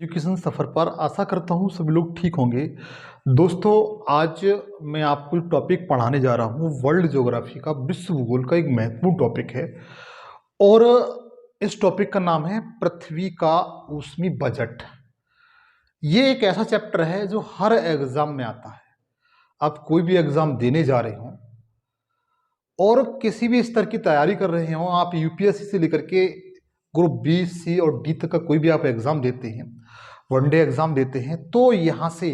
Education सफ़र पर आशा करता हूँ सभी लोग ठीक होंगे। दोस्तों, आज मैं आपको एक टॉपिक पढ़ाने जा रहा हूँ। वर्ल्ड ज्योग्राफी का, विश्व भूगोल का एक महत्वपूर्ण टॉपिक है और इस टॉपिक का नाम है पृथ्वी का ऊष्मी बजट। ये एक ऐसा चैप्टर है जो हर एग्जाम में आता है। आप कोई भी एग्जाम देने जा रहे हो और किसी भी स्तर की तैयारी कर रहे हो, आप यूपीएससी से लेकर के ग्रुप बी, सी और डी तक का कोई भी आप एग्जाम देते हैं, वनडे एग्जाम देते हैं, तो यहाँ से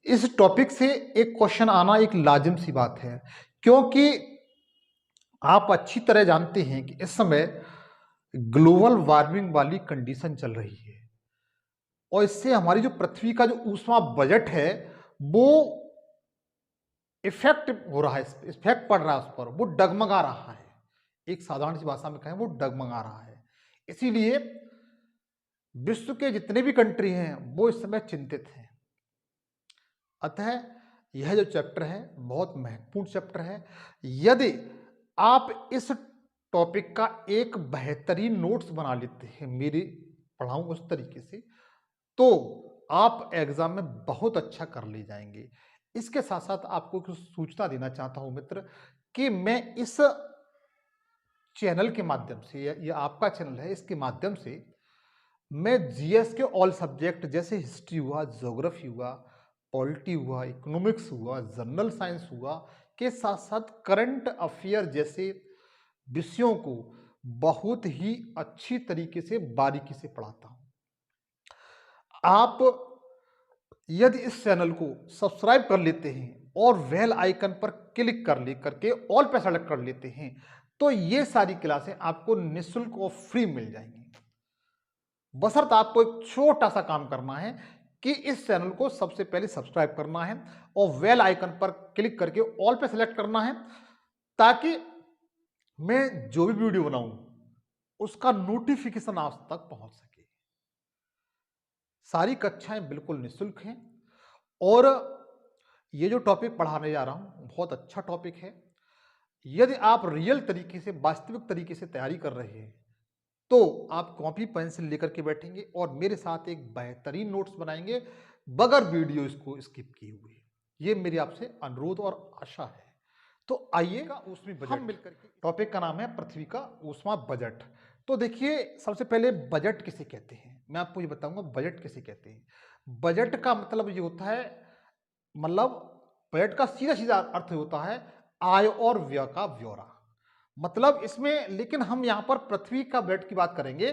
इस टॉपिक से एक क्वेश्चन आना एक लाजिम सी बात है। क्योंकि आप अच्छी तरह जानते हैं कि इस समय ग्लोबल वार्मिंग वाली कंडीशन चल रही है और इससे हमारी जो पृथ्वी का जो ऊष्मा बजट है वो इफेक्ट हो रहा है, इफेक्ट पड़ रहा है उस पर, वो डगमगा रहा है। एक साधारण सी भाषा में कहें, वो डगमगा रहा है। इसीलिए विश्व के जितने भी कंट्री हैं वो इस समय चिंतित हैं। अतः यह जो चैप्टर है बहुत महत्वपूर्ण चैप्टर है। यदि आप इस टॉपिक का एक बेहतरीन नोट्स बना लेते हैं, मेरी पढ़ाऊं उस तरीके से, तो आप एग्जाम में बहुत अच्छा कर ले जाएंगे। इसके साथ साथ आपको कुछ सूचना देना चाहता हूं मित्र, कि मैं इस चैनल के माध्यम से, ये आपका चैनल है, इसके माध्यम से मैं जीएस के ऑल सब्जेक्ट जैसे हिस्ट्री हुआ, ज्योग्राफी हुआ, पॉलिटी हुआ, इकोनॉमिक्स हुआ, जनरल साइंस हुआ, के साथ साथ करंट अफेयर जैसे विषयों को बहुत ही अच्छी तरीके से बारीकी से पढ़ाता हूं। आप यदि इस चैनल को सब्सक्राइब कर लेते हैं और बेल आइकन पर क्लिक कर ले करके ऑल पे सेलेक्ट कर लेते हैं, तो ये सारी क्लासें आपको निःशुल्क और फ्री मिल जाएंगी। बशर्ते आपको एक छोटा सा काम करना है कि इस चैनल को सबसे पहले सब्सक्राइब करना है और बेल आइकन पर क्लिक करके ऑल पे सेलेक्ट करना है, ताकि मैं जो भी वीडियो बनाऊं उसका नोटिफिकेशन आप तक पहुंच सके। सारी कक्षाएं बिल्कुल निःशुल्क हैं और ये जो टॉपिक पढ़ाने जा रहा हूं बहुत अच्छा टॉपिक है। यदि आप रियल तरीके से, वास्तविक तरीके से तैयारी कर रहे हैं, तो आप कॉपी पेंसिल लेकर के बैठेंगे और मेरे साथ एक बेहतरीन नोट्स बनाएंगे बगैर वीडियो इसको स्किप किए हुए। ये मेरी आपसे अनुरोध और आशा है। तो आइएगा ऊष्मी बजट, हम मिलकर के, टॉपिक का नाम है पृथ्वी का ऊष्मा बजट। तो देखिए, सबसे पहले बजट किसे कहते हैं मैं आपको ये बताऊंगा। बजट किसे कहते हैं? बजट का मतलब ये होता है, मतलब बजट का सीधा सीधा अर्थ होता है आय और व्यय का ब्यौरा। मतलब इसमें, लेकिन हम यहां पर पृथ्वी का बजट की बात करेंगे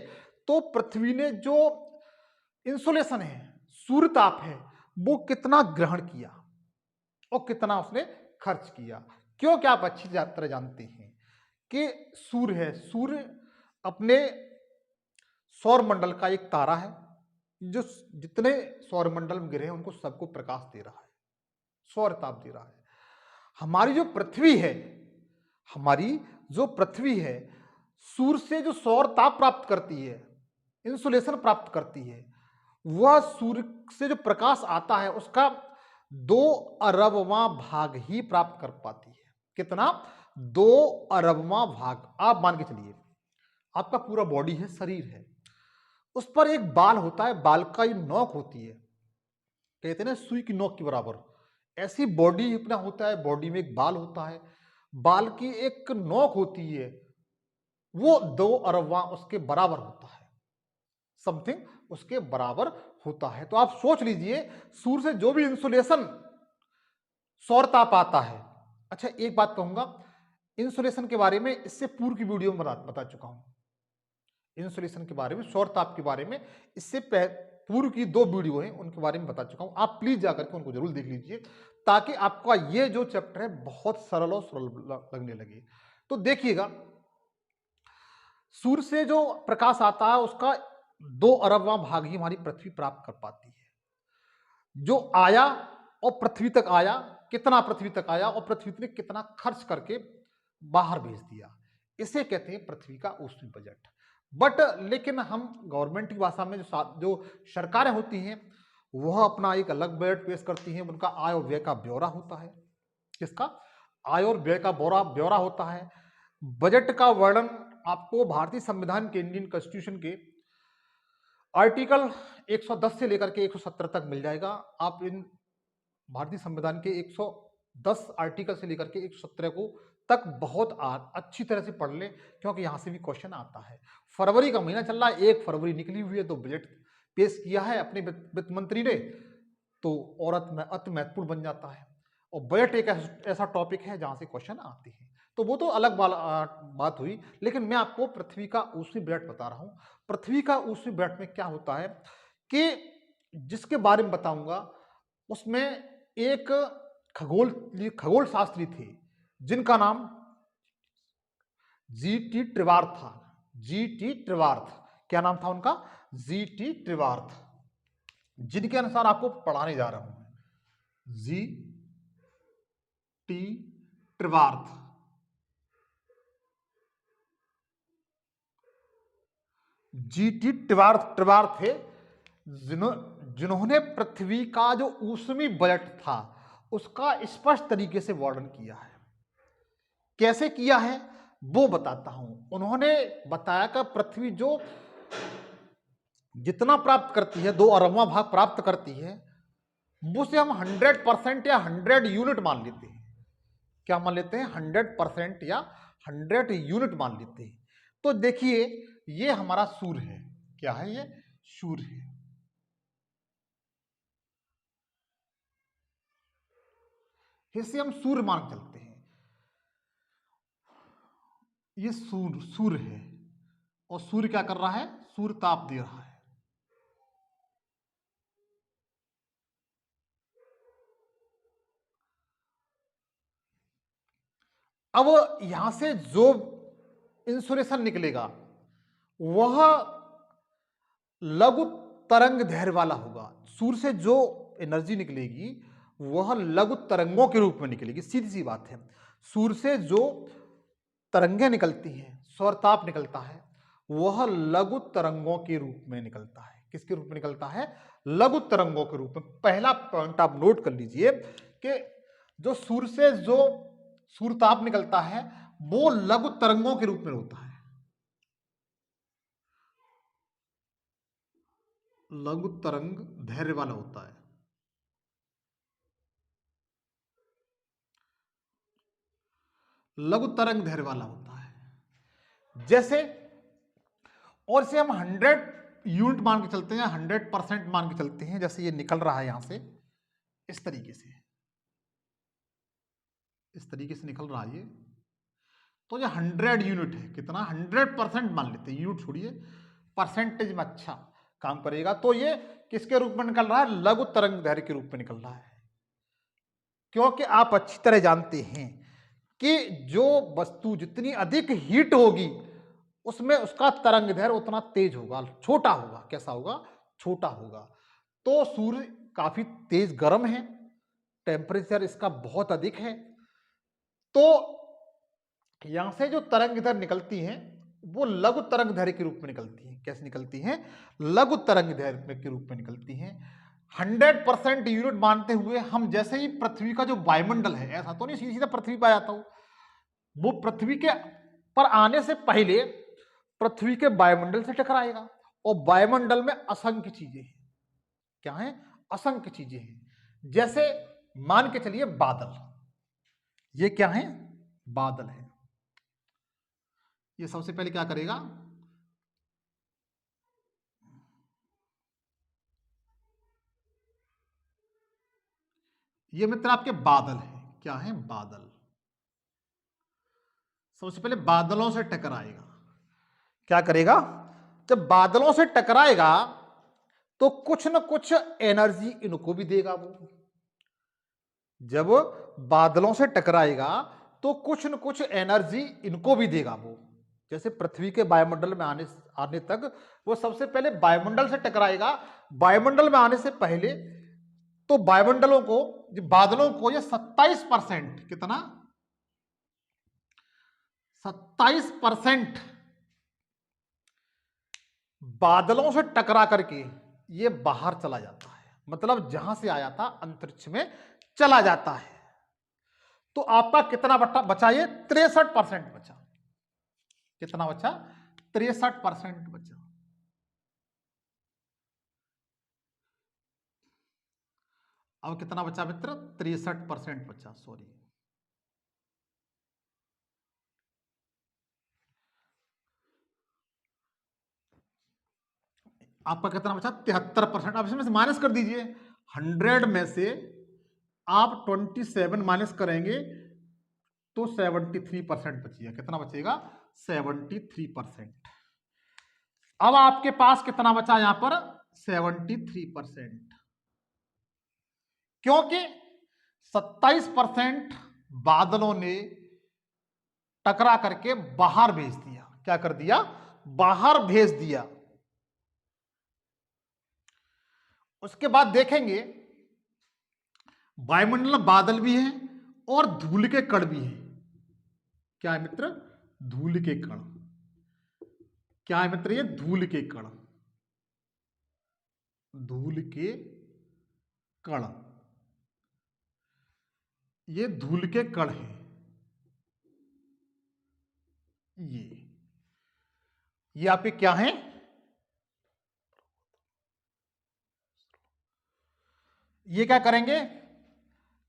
तो पृथ्वी ने जो इंसुलेशन है, सूर्य ताप है, वो कितना ग्रहण किया और कितना उसने खर्च किया। क्योंकि आप अच्छी तरह जानते हैं कि सूर्य है, सूर्य अपने सौर मंडल का एक तारा है जो जितने सौर मंडल में गिरे हैं उनको सबको प्रकाश दे रहा है, सौर ताप दे रहा है। हमारी जो पृथ्वी है, हमारी जो पृथ्वी है, सूर्य से जो सौर ताप प्राप्त करती है, इंसुलेशन प्राप्त करती है, वह सूर्य से जो प्रकाश आता है उसका 2 अरबवां भाग ही प्राप्त कर पाती है। कितना? 2 अरबवां भाग। आप मान के चलिए, आपका पूरा बॉडी है, शरीर है, उस पर एक बाल होता है, बाल का एक नोक होती है, कहते हैं ना सुई की नोक के बराबर। ऐसी बॉडी अपना होता है, बॉडी में एक बाल होता है, बाल की एक नोक होती है, वो 2 अरबवां उसके बराबर होता है, समथिंग उसके बराबर होता है। तो आप सोच लीजिए, सूर्य से जो भी इंसुलेशन, सौर ताप आता है। अच्छा, एक बात कहूंगा, इंसुलेशन के बारे में इससे पूर्व की वीडियो में बता चुका हूं। इंसुलेशन के बारे में, सौर ताप के बारे में इससे पूर्व की 2 वीडियो हैं, उनके बारे में बता चुका हूं। आप प्लीज जाकर के उनको जरूर देख लीजिए, ताकि आपका ये जो चैप्टर है बहुत सरल और सरल लगने लगे। तो देखिएगा, सूर्य से जो प्रकाश आता है उसका 2 अरबवां भाग ही हमारी पृथ्वी प्राप्त कर पाती है। जो आया और पृथ्वी तक आया, कितना पृथ्वी तक आया और पृथ्वी ने कितना खर्च करके बाहर भेज दिया, इसे कहते हैं पृथ्वी का ऊष्मी बजट। बट लेकिन हम गवर्नमेंट की भाषा में जो सरकारें होती हैं वह अपना एक अलग बजट पेश करती हैं, उनका आय और व्यय का ब्यौरा होता है। किसका? आय और व्यय का ब्यौरा होता है। बजट का वर्णन आपको भारतीय संविधान के, इंडियन कॉन्स्टिट्यूशन के आर्टिकल 110 से लेकर के 170 तक मिल जाएगा। आप इन भारतीय संविधान के 110 आर्टिकल से लेकर के 117 को तक बहुत अच्छी तरह से पढ़ लें, क्योंकि यहाँ से भी क्वेश्चन आता है। फरवरी का महीना चल रहा है, 1 फरवरी निकली हुई है, तो बजट पेश किया है अपने वित्त मंत्री ने, तो और अति महत्वपूर्ण बन जाता है। और बजट एक ऐसा टॉपिक है जहाँ से क्वेश्चन आते हैं, तो वो तो अलग बात हुई। लेकिन मैं आपको पृथ्वी का ऊष्मी बजट बता रहा हूँ। पृथ्वी का ऊष्मी बजट में क्या होता है कि जिसके बारे में बताऊंगा, उसमें एक खगोल शास्त्री थे जिनका नाम जीटी ट्रिवार्थ था। जीटी ट्रिवार्थ, क्या नाम था उनका? जीटी ट्रिवार्थ, जिनके अनुसार आपको पढ़ाने जा रहा हूं। जीटी ट्रिवार्थ, जीटी ट्रिवार्थ थे जिन्होंने पृथ्वी का जो ऊष्मी बजट था उसका स्पष्ट तरीके से वर्णन किया है। कैसे किया है वो बताता हूं। उन्होंने बताया कि पृथ्वी जो जितना प्राप्त करती है, 2 अरबवां भाग प्राप्त करती है, उसे हम 100% या 100 यूनिट मान लेते हैं। क्या मान लेते हैं? 100% या 100 यूनिट मान लेते हैं। तो देखिए, ये हमारा सूर्य है। क्या है ये? सूर्य है। इसे हम सूर्य मान के चलते हैं। ये सूर्य है, और सूर्य क्या कर रहा है? सूर्य ताप दे रहा है। अब यहां से जो इंसुलेशन निकलेगा वह लघु तरंग दैर्घ्य वाला होगा। सूर्य से जो एनर्जी निकलेगी वह लघु तरंगों के रूप में निकलेगी। सीधी सी बात है। सूर्य से जो तरंगें निकलती हैं, सौरताप निकलता है, वह लघु तरंगों के रूप में निकलता है। किसके रूप में निकलता है? लघु तरंगों के रूप में। पहला पॉइंट आप नोट कर लीजिए कि जो सूर्य से जो सूर्यताप निकलता है वो लघु तरंगों के रूप में होता है। लघु तरंग दैर्घ्य वाला होता है। लघु तरंग दैर्घ्य वाला होता है। जैसे, और से हम 100 यूनिट मान के चलते हैं, 100% मान के चलते हैं। जैसे ये निकल रहा है यहां से इस तरीके से, इस तरीके से निकल रहा है ये, तो ये 100 यूनिट है। कितना? 100% मान लेते हैं, यूनिट छोड़िए, परसेंटेज में अच्छा काम करेगा। तो ये किसके रूप में निकल रहा है? लघु तरंग दैर्घ्य के रूप में निकल रहा है। क्योंकि आप अच्छी तरह जानते हैं कि जो वस्तु जितनी अधिक हीट होगी उसमें उसका तरंग दैर्घ्य उतना तेज होगा, छोटा होगा। कैसा होगा? छोटा होगा। तो सूर्य काफी तेज गर्म है, टेम्परेचर इसका बहुत अधिक है, तो यहां से जो तरंग इधर निकलती हैं वो लघु तरंग दैर्घ्य के रूप में निकलती हैं। कैसे निकलती हैं? लघु तरंग दैर्घ्य के रूप में निकलती हैं। 100% यूनिट मानते हुए हम जैसे ही पृथ्वी का जो वायुमंडल है, ऐसा तो नहीं सीधा पृथ्वी पर आ जाता हूं, वो पृथ्वी के पर आने से पहले पृथ्वी के वायुमंडल से टकराएगा। और वायुमंडल में असंख्य चीजें हैं। क्या है? असंख्य चीजें हैं। जैसे मान के चलिए बादल, ये क्या है? बादल है। ये सबसे पहले क्या करेगा? ये मित्र आपके बादल है। क्या है? बादल। सबसे पहले बादलों से टकराएगा। क्या करेगा? जब बादलों से टकराएगा तो कुछ न कुछ एनर्जी इनको भी देगा वो। जब बादलों से टकराएगा तो कुछ न कुछ एनर्जी इनको भी देगा वो। जैसे पृथ्वी के वायुमंडल में आने तक वो सबसे पहले वायुमंडल से टकराएगा। वायुमंडल में आने से पहले तो वायुमंडलों को, बादलों को, ये 27%, कितना? 27% बादलों से टकरा करके ये बाहर चला जाता है। मतलब जहां से आया था अंतरिक्ष में चला जाता है। तो आपका कितना बचा? ये 63% बचा। कितना बचा? 63% बचा। अब कितना बचा मित्र? 63% बचा, सॉरी। आपका कितना बचा? 73%। अब इसमें से माइनस कर दीजिए। 100 में से आप 27 माइनस करेंगे तो 73% बचिएगा। कितना बचेगा? 73%। अब आपके पास कितना बचा यहां पर? 73%। क्योंकि 27% बादलों ने टकरा करके बाहर भेज दिया। क्या कर दिया? बाहर भेज दिया। उसके बाद देखेंगे वायुमंडल में बादल भी हैं और धूल के कण भी हैं। क्या है मित्र? धूल के कण। क्या है मित्र? ये धूल के कण। धूल के कण, ये धूल के कण हैं। ये आपके क्या हैं? ये क्या करेंगे?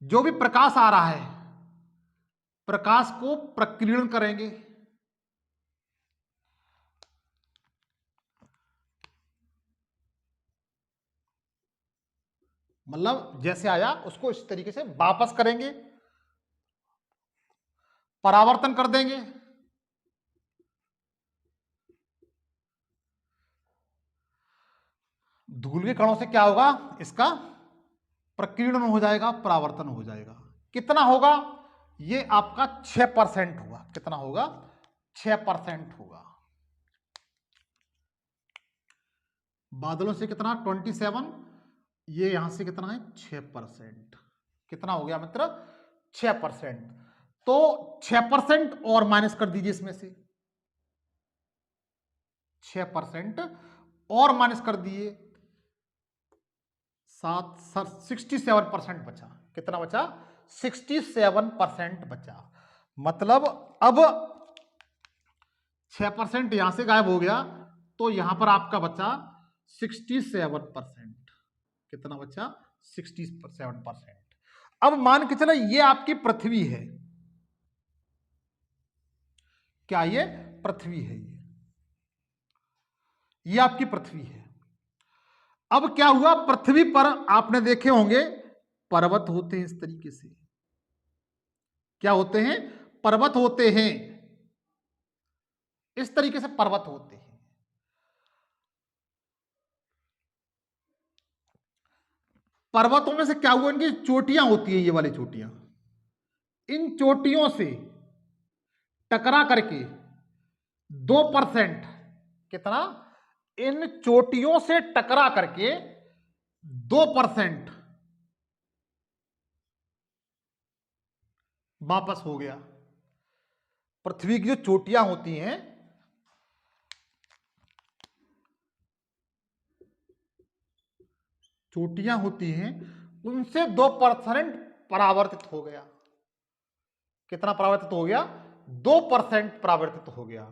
जो भी प्रकाश आ रहा है, प्रकाश को प्रकीर्णन करेंगे। मतलब जैसे आया उसको इस तरीके से वापस करेंगे, परावर्तन कर देंगे। धूल के कणों से क्या होगा? इसका प्रकीर्णन हो जाएगा, परावर्तन हो जाएगा। कितना होगा? ये आपका 6% होगा। कितना होगा? 6% होगा। बादलों से कितना? 27। ये यहां से कितना है? 6%। कितना हो गया मित्र? 6%। तो 6% और माइनस कर दीजिए इसमें से। 6% और माइनस कर दिए, 67% बचा। कितना बचा? 67% बचा। मतलब अब 6% यहां से गायब हो गया, तो यहां पर आपका बचा 67%। कितना बचा? 67%। अब मान के चले ये आपकी पृथ्वी है। क्या ये पृथ्वी है? ये आपकी पृथ्वी है। अब क्या हुआ? पृथ्वी पर आपने देखे होंगे पर्वत होते हैं इस तरीके से। क्या होते हैं? पर्वत होते हैं। इस तरीके से पर्वत होते हैं। पर्वतों में से क्या हुआ? इनकी चोटियां होती है, ये वाली चोटियां। इन चोटियों से टकरा करके 2%, कितना? इन चोटियों से टकरा करके 2% वापस हो गया। पृथ्वी की जो चोटियां होती हैं, चोटियां होती हैं, उनसे 2% परावर्तित हो गया। कितना परावर्तित हो गया? 2% परावर्तित हो गया।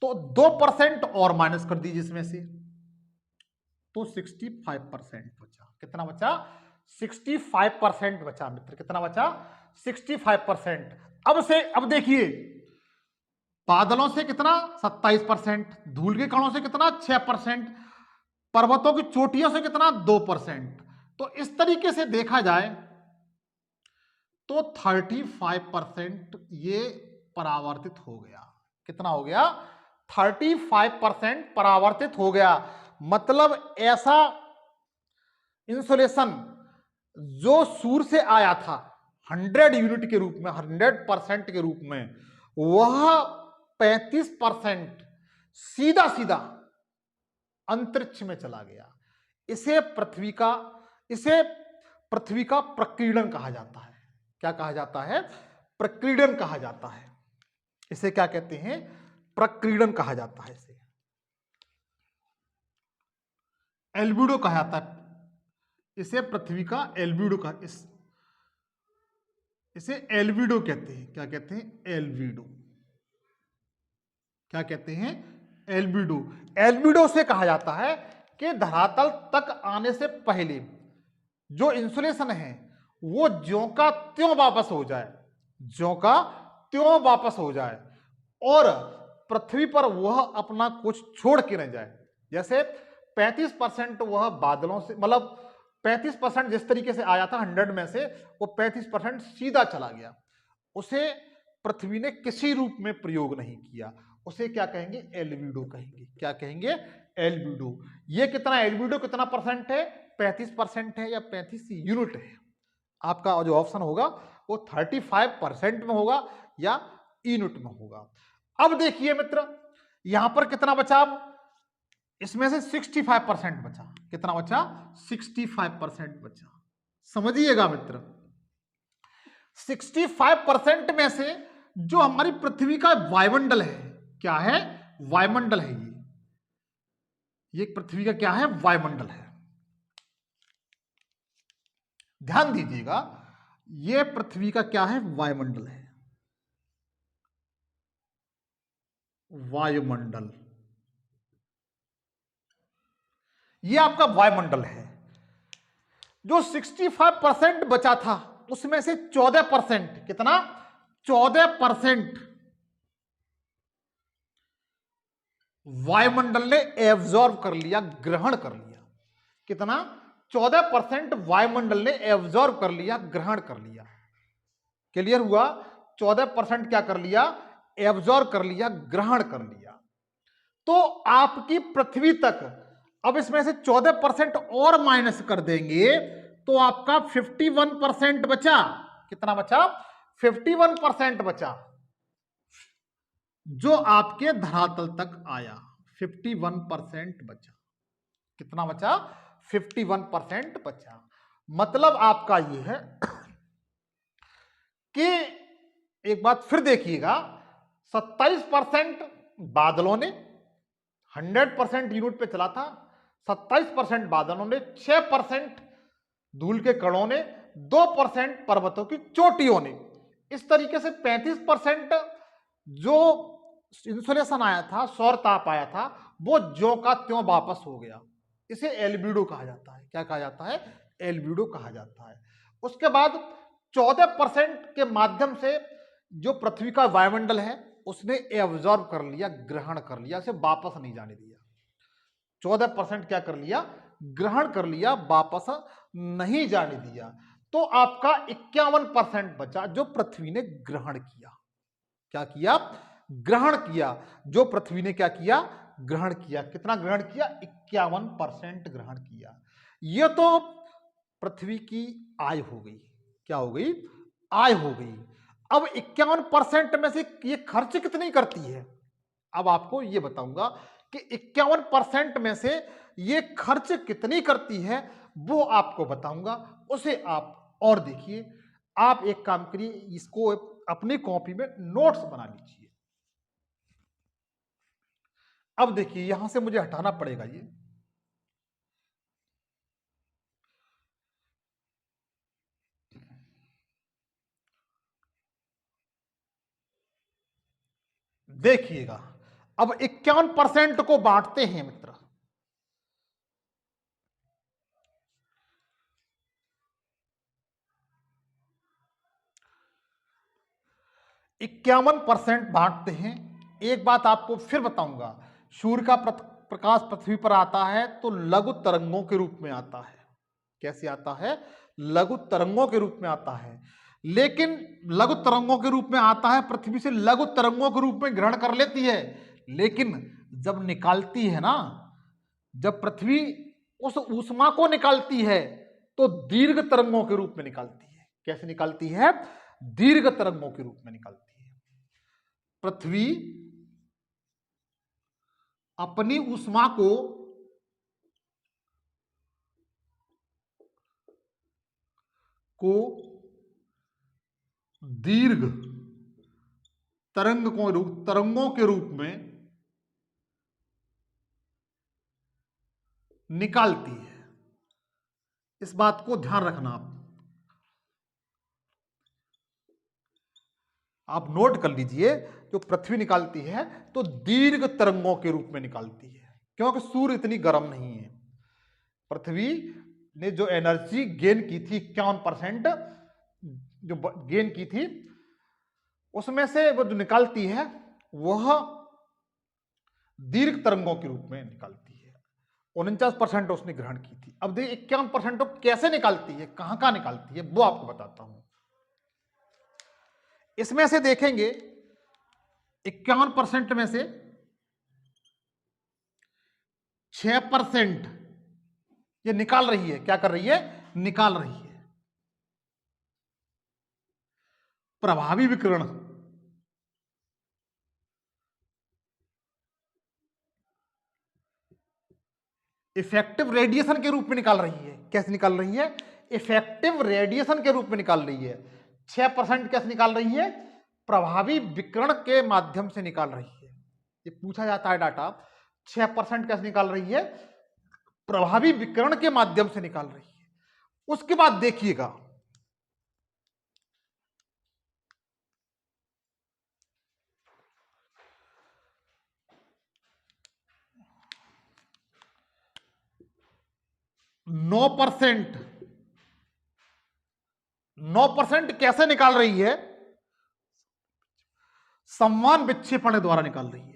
तो 2% और माइनस कर दीजिए इसमें से, तो 65% बचा। कितना बचा? 65% बचा मित्र। कितना बचा? 65%। अब देखिए, बादलों से कितना? 27%। धूल के कणों से कितना? 6%। पर्वतों की चोटियों से कितना? 2%। तो इस तरीके से देखा जाए तो 35% ये परावर्तित हो गया। कितना हो गया? 35% परावर्तित हो गया। मतलब ऐसा इंसुलेशन जो सूर्य से आया था 100 यूनिट के रूप में, 100% के रूप में, वह 35% सीधा सीधा अंतरिक्ष में चला गया। इसे पृथ्वी का प्रकीर्णन कहा जाता है। क्या कहा जाता है? प्रकीर्णन कहा जाता है। इसे क्या कहते हैं? प्रकीर्णन कहा जाता है। इसे एल्बिडो कहा जाता है। इसे पृथ्वी का एल्बिडो का इसे एल्बिडो कहते हैं। क्या कहते हैं? एल्बिडो। क्या कहते हैं? एल्बिडो। एल्बिडो से कहा जाता है कि धरातल तक आने से पहले जो इंसुलेशन है वो ज्यों का त्यों वापस हो जाए, ज्यों का त्यों वापस हो जाए, और पृथ्वी पर वह अपना कुछ छोड़ के न जाए। जैसे 35% वह बादलों से, मतलब 35% जिस तरीके से आया था 100 में से, वो 35% सीधा चला गया, उसे पृथ्वी ने किसी रूप में प्रयोग नहीं किया। उसे क्या कहेंगे? एल्बिडो कहेंगे। क्या कहेंगे? एल्बिडो। ये कितना एल्बिडो कितना परसेंट है? 35% है या 35 यूनिट है? आपका जो ऑप्शन होगा वो 35% में होगा या यूनिट में होगा। अब देखिए मित्र, यहां पर कितना बचा? इसमें से 65% बचा। कितना बचा? 65% बचा। समझिएगा मित्र, 65% में से जो हमारी पृथ्वी का वायुमंडल है, क्या है? वायुमंडल है। ये पृथ्वी का क्या है? वायुमंडल है। ध्यान दीजिएगा, ये पृथ्वी का क्या है? वायुमंडल है। वायुमंडल, ये आपका वायुमंडल है। जो 65% बचा था उसमें से 14%, कितना? 14% वायुमंडल ने एब्जॉर्ब कर लिया, ग्रहण कर लिया। कितना? 14% वायुमंडल ने एब्जॉर्ब कर लिया, ग्रहण कर लिया। क्लियर हुआ? 14% क्या कर लिया? एब्जॉर्ब कर लिया, ग्रहण कर लिया। तो आपकी पृथ्वी तक, अब इसमें से 14% और माइनस कर देंगे तो आपका 51% बचा। कितना बचा? 51% बचा जो आपके धरातल तक आया। 51% बचा। कितना बचा? 51% बचा। मतलब आपका यह है कि एक बात फिर देखिएगा, 27% बादलों ने 100% यूनिट पे चला था, 27% बादलों ने, 6% धूल के कणों ने, 2% पर्वतों की चोटियों ने। इस तरीके से 35% जो इंसुलेशन आया था, सौर ताप आया था, वो ज्यों का त्यों वापस हो गया। इसे एल्बिडो कहा जाता है। क्या कहा जाता है? एल्बिडो कहा जाता है। उसके बाद 14% के माध्यम से जो पृथ्वी का वायुमंडल है उसने एब्जॉर्ब कर लिया, ग्रहण कर लिया, उसे वापस नहीं जाने दिया। 14% क्या कर लिया? ग्रहण कर लिया, वापस नहीं जाने दिया। तो आपका 51% बचा जो पृथ्वी ने ग्रहण किया। क्या किया? ग्रहण किया। जो पृथ्वी ने क्या किया? ग्रहण किया। कितना ग्रहण किया? 51% ग्रहण किया। यह तो पृथ्वी की आय हो गई। क्या हो गई? आय हो गई। अब 51% में से ये खर्च कितनी करती है? अब आपको ये बताऊंगा कि 51% में से ये खर्च कितनी करती है, वो आपको बताऊंगा। उसे आप और देखिए। आप एक काम करिए, इसको अपनी कॉपी में नोट्स बना लीजिए। अब देखिए, यहां से मुझे हटाना पड़ेगा ये। देखिएगा, अब 51% को बांटते हैं मित्र। 51% बांटते हैं। एक बात आपको फिर बताऊंगा, सूर्य का प्रकाश पृथ्वी पर आता है तो लघु तरंगों के रूप में आता है। कैसे आता है? लघु तरंगों के रूप में आता है। लेकिन लघु तरंगों के रूप में आता है, पृथ्वी से लघु तरंगों के रूप में ग्रहण कर लेती है। लेकिन जब निकालती है ना, जब पृथ्वी उस ऊष्मा को निकालती है तो दीर्घ तरंगों के रूप में निकालती है। कैसे निकालती है? दीर्घ तरंगों के रूप में निकालती है। पृथ्वी अपनी ऊष्मा को दीर्घ तरंगों के रूप में निकालती है। इस बात को ध्यान रखना। आप नोट कर लीजिए, जो पृथ्वी निकालती है तो दीर्घ तरंगों के रूप में निकालती है, क्योंकि सूर्य इतनी गर्म नहीं है। पृथ्वी ने जो एनर्जी गेन की थी 51% जो गेन की थी, उसमें से वो जो निकालती है वह दीर्घ तरंगों के रूप में निकालती है। 49% उसने ग्रहण की थी। अब देखिए 51% कैसे निकालती है, कहां कहां निकालती है, वो आपको बताता हूं। इसमें से देखेंगे 51% में से 6% ये निकाल रही है। क्या कर रही है? निकाल रही है प्रभावी विकिरण। इफेक्टिव रेडिएशन के रूप में निकाल रही है। कैसे निकाल रही है? इफेक्टिव रेडिएशन के रूप में निकाल रही है। 6% कैसे निकाल रही है? प्रभावी विकिरण के माध्यम से निकाल रही है। ये पूछा जाता है डाटा। 6% कैसे निकाल रही है? प्रभावी विकिरण के माध्यम से निकाल रही है। उसके बाद देखिएगा, नौ परसेंट कैसे निकाल रही है? समान विक्षेपण द्वारा निकाल रही है।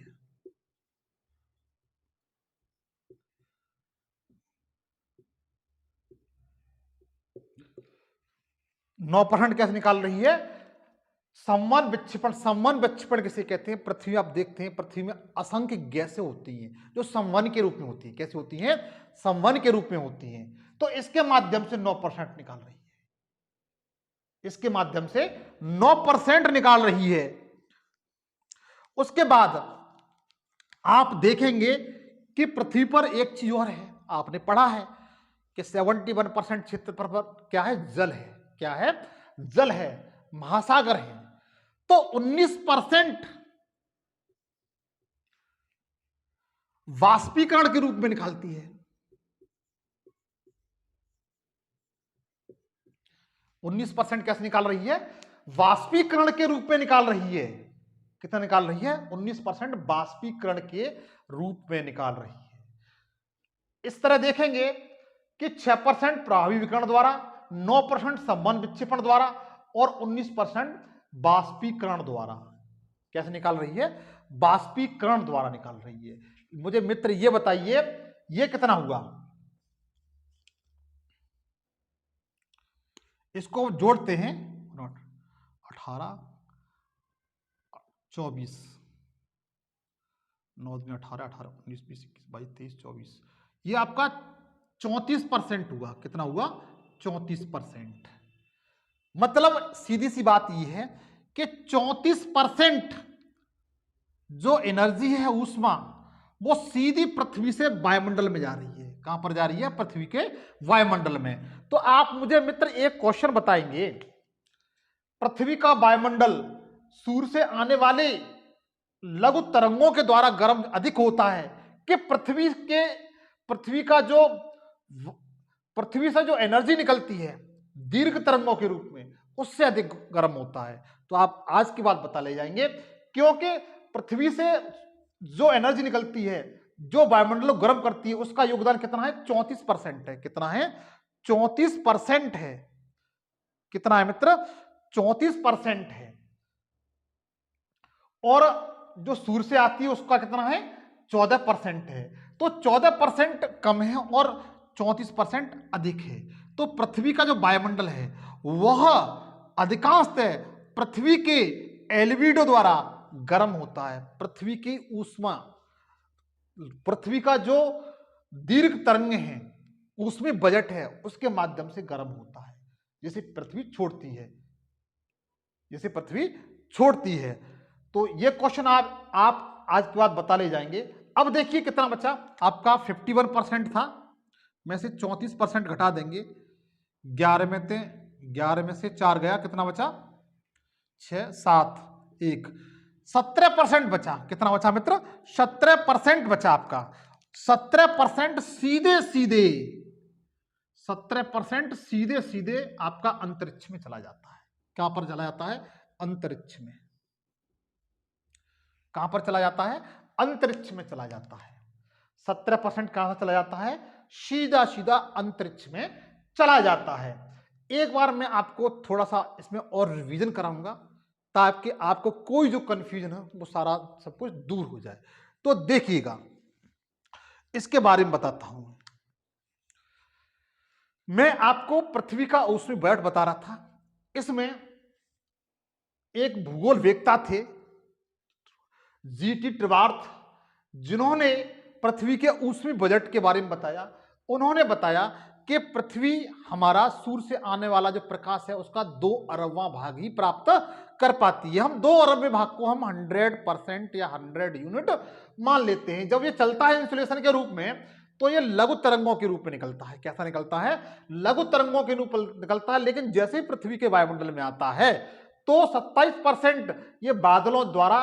नौ परसेंट कैसे निकाल रही है? समान विक्षेपण। समान विक्षेपण किसे कहते हैं? पृथ्वी, आप देखते हैं पृथ्वी में असंख्य गैसें होती हैं जो संवहन के रूप में होती है। कैसे होती हैं? संवहन के रूप में होती हैं। तो इसके माध्यम से 9% निकाल रही है। इसके माध्यम से 9% निकाल रही है। उसके बाद आप देखेंगे कि पृथ्वी पर एक चीज और है। आपने पढ़ा है कि 71% क्षेत्र पर क्या है? जल है। क्या है? जल है, महासागर है। तो 19% वाष्पीकरण के रूप में निकालती है। 19% कैसे निकाल रही है? वाष्पीकरण के रूप में निकाल रही है। कितना निकाल रही है? 19% वाष्पीकरण के रूप में निकाल रही है। इस तरह देखेंगे कि 6% प्रभावी विकिरण द्वारा, 9% समान विक्षेपण द्वारा और 19% वाष्पीकरण द्वारा। कैसे निकाल रही है? वाष्पीकरण द्वारा निकाल रही है। मुझे मित्र ये बताइए, ये कितना हुआ? इसको जोड़ते हैं। 18, 24, 9 में 18, 18, 19, 20, 21, 22, 23, 24, ये आपका 34% हुआ। कितना हुआ? 34%। मतलब सीधी सी बात यह है कि 34% जो एनर्जी है, ऊष्मा, वो सीधी पृथ्वी से वायुमंडल में जा रही है। कहां पर जा रही है? पृथ्वी के वायुमंडल में। तो आप मुझे मित्र एक क्वेश्चन बताएंगे, पृथ्वी का वायुमंडल सूर्य से आने वाले लघु तरंगों के द्वारा गर्म अधिक होता है कि पृथ्वी का जो पृथ्वी से जो एनर्जी निकलती है दीर्घ तरंगों के रूप में, उससे अधिक गर्म होता है? तो आप आज की बात बता ले जाएंगे, क्योंकि पृथ्वी से जो एनर्जी निकलती है, जो वायुमंडल को गर्म करती है, उसका योगदान कितना है? 34% है। कितना है? 34% है। कितना है मित्र? 34% है। और जो सूर्य से आती है उसका कितना है? 14% है। तो 14% कम है और 34% अधिक है। तो पृथ्वी का जो वायुमंडल है वह अधिकांशतः पृथ्वी के एल्बिडो द्वारा गर्म होता है। पृथ्वी की ऊष्मा, पृथ्वी का जो दीर्घ तरंग है, उसमें बजट है, उसके माध्यम से गर्म होता है। जैसे पृथ्वी छोड़ती है, जैसे पृथ्वी छोड़ती है। तो ये क्वेश्चन आप आज की बात बता ले जाएंगे। अब देखिए कितना बचा आपका। 51% था, में से 34% घटा देंगे। 11 में से 4 गया, कितना बचा? 6, 7, 1, 17% बचा। कितना बचा मित्र? 17% बचा आपका। 17% सीधे सीधे 17% सीधे सीधे आपका अंतरिक्ष में चला जाता है। कहां पर चला जाता है? अंतरिक्ष में। कहां पर चला जाता है? अंतरिक्ष में चला जाता है। 17% कहां से चला जाता है? सीधा सीधा अंतरिक्ष में चला जाता है। एक बार मैं आपको थोड़ा सा इसमें और रिवीजन कराऊंगा ताकि आपको कोई जो कंफ्यूजन है वो सारा सब कुछ दूर हो जाए। तो देखिएगा, इसके बारे में बताता हूं। मैं आपको पृथ्वी का ऊष्मी बजट बता रहा था। इसमें एक भूगोल वेत्ता थे जीटी ट्रिवार्थ, जिन्होंने पृथ्वी के ऊष्मी बजट के बारे में बताया। उन्होंने बताया कि पृथ्वी हमारा सूर्य से आने वाला जो प्रकाश है उसका 2 अरबवां भाग ही प्राप्त कर पाती है। हम 2 अरबवें भाग को हम 100% या 100 यूनिट मान लेते हैं। जब ये चलता है इंसुलेशन के रूप में तो ये लघु तरंगों के रूप में निकलता है। कैसा निकलता है? लघु तरंगों के रूप में निकलता है। लेकिन जैसे ही पृथ्वी के वायुमंडल में आता है तो 27% ये बादलों द्वारा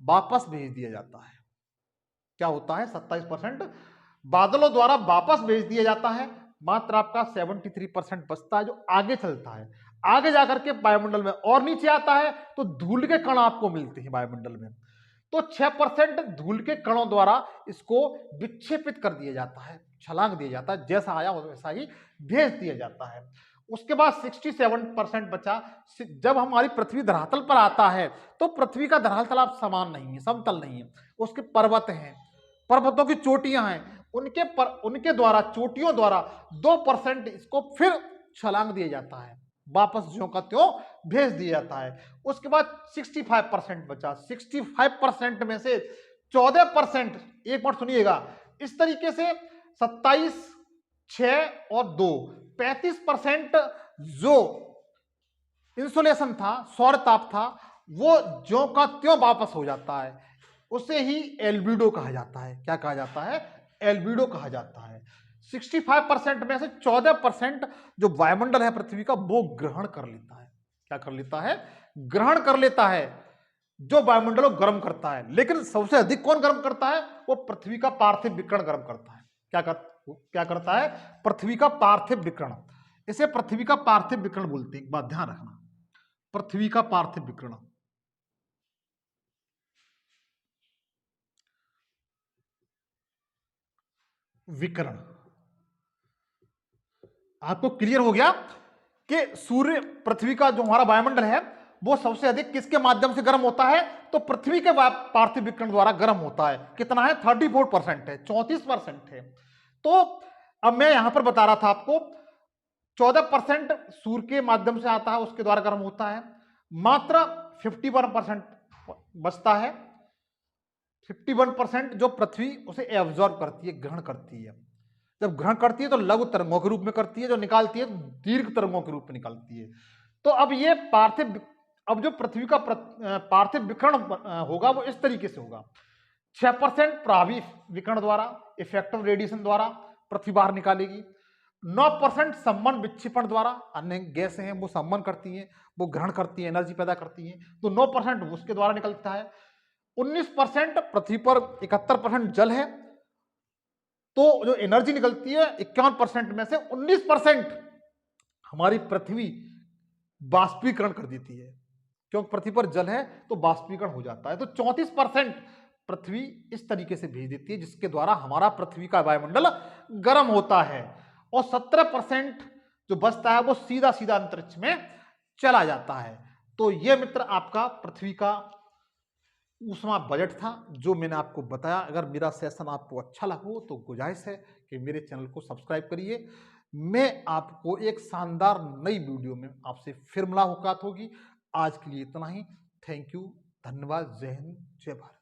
वापस भेज दिया जाता है। क्या होता है? 27% बादलों द्वारा वापस भेज दिया जाता है। मात्र आपका 73% बचता है जो आगे चलता है। आगे जाकर के वायुमंडल में और नीचे आता है तो धूल के कण आपको मिलते हैं वायुमंडल में। तो 6% धूल के कणों द्वारा इसको विक्षेपित कर दिया जाता है, छलांग दिया जाता है। जैसा आया वैसा ही भेज दिया जाता है। उसके बाद 67% बचा। जब हमारी पृथ्वी धरातल पर आता है तो पृथ्वी का धरातल आप समान नहीं है, समतल नहीं है। उसके पर्वत हैं, पर्वतों की चोटियां हैं, उनके द्वारा, चोटियों द्वारा 2% इसको फिर छलांग दिया जाता है, वापस ज्यों का त्यों भेज दिया जाता है। उसके बाद 65% बचा। 65% में से 14%, एक बार सुनिएगा, इस तरीके से 27, 6 और 2, 35% जो इंसुलेशन था, सौर ताप था, वो ज्यों का त्यों वापस हो जाता है। उसे ही एल्बिडो कहा जाता है। क्या कहा जाता है? एल्बिडो कहा जाता है। 65% में से 14% जो वायुमंडल है पृथ्वी का वो ग्रहण कर लेता है। क्या कर लेता है? ग्रहण कर लेता है। जो वायुमंडल को गर्म करता है। लेकिन सबसे अधिक कौन गर्म करता है? वो पृथ्वी का पार्थिव विकिरण गर्म करता है। क्या करता है? पृथ्वी का पार्थिव विकिरण। इसे पृथ्वी का पार्थिव विकिरण बोलते हैं। एक बात ध्यान रखना, पृथ्वी का पार्थिव विकिरण। विकिरण आपको क्लियर हो गया कि सूर्य, पृथ्वी का जो हमारा वायुमंडल है वो सबसे अधिक किसके माध्यम से गर्म होता है? तो पृथ्वी के पार्थिव विकिरण द्वारा गर्म होता है। कितना है? 34% है, 34% है। तो अब मैं यहां पर बता रहा था आपको, 14% सूर्य के माध्यम से आता है, उसके द्वारा गर्म होता है। मात्र 51% बचता है। 51% जो पृथ्वी उसे एब्जॉर्ब करती है, ग्रहण करती है। जब ग्रहण करती है तो लघु तरंगों के रूप में करती है, जो निकालती है दीर्घ तरंगों के रूप में निकालती है। तो अब ये अब जो पृथ्वी का पार्थिव विकिरण होगा वो इस तरीके से होगा। 6% प्रभावी विकिरण द्वारा, इफेक्टिव रेडिएशन द्वारा पृथ्वी बाहर निकालेगी। 9% सम्मन विक्षेपण द्वारा, अन्य गैसें हैं वो सम्मन करती हैं, वो ग्रहण करती हैं, एनर्जी पैदा करती हैं, तो 9% उसके द्वारा निकलता है। 19% पृथ्वी पर 71% जल है, तो जो एनर्जी निकलती है 51% में से 19% हमारी पृथ्वी बाष्पीकरण कर देती है। क्योंकि पृथ्वी पर जल है तो बाष्पीकरण हो जाता है। तो 34% पृथ्वी इस तरीके से भेज देती है जिसके द्वारा हमारा पृथ्वी का वायुमंडल गर्म होता है। और 17% जो बचता है वो सीधा सीधा अंतरिक्ष में चला जाता है। तो यह मित्र आपका पृथ्वी का ऊष्मा बजट था जो मैंने आपको बताया। अगर मेरा सेशन आपको अच्छा लगा हो तो गुजारिश है कि मेरे चैनल को सब्सक्राइब करिए। मैं आपको एक शानदार नई वीडियो में आपसे फिर मुलाकात होगी। आज के लिए इतना ही। थैंक यू, धन्यवाद, जय हिंद, जय भारत।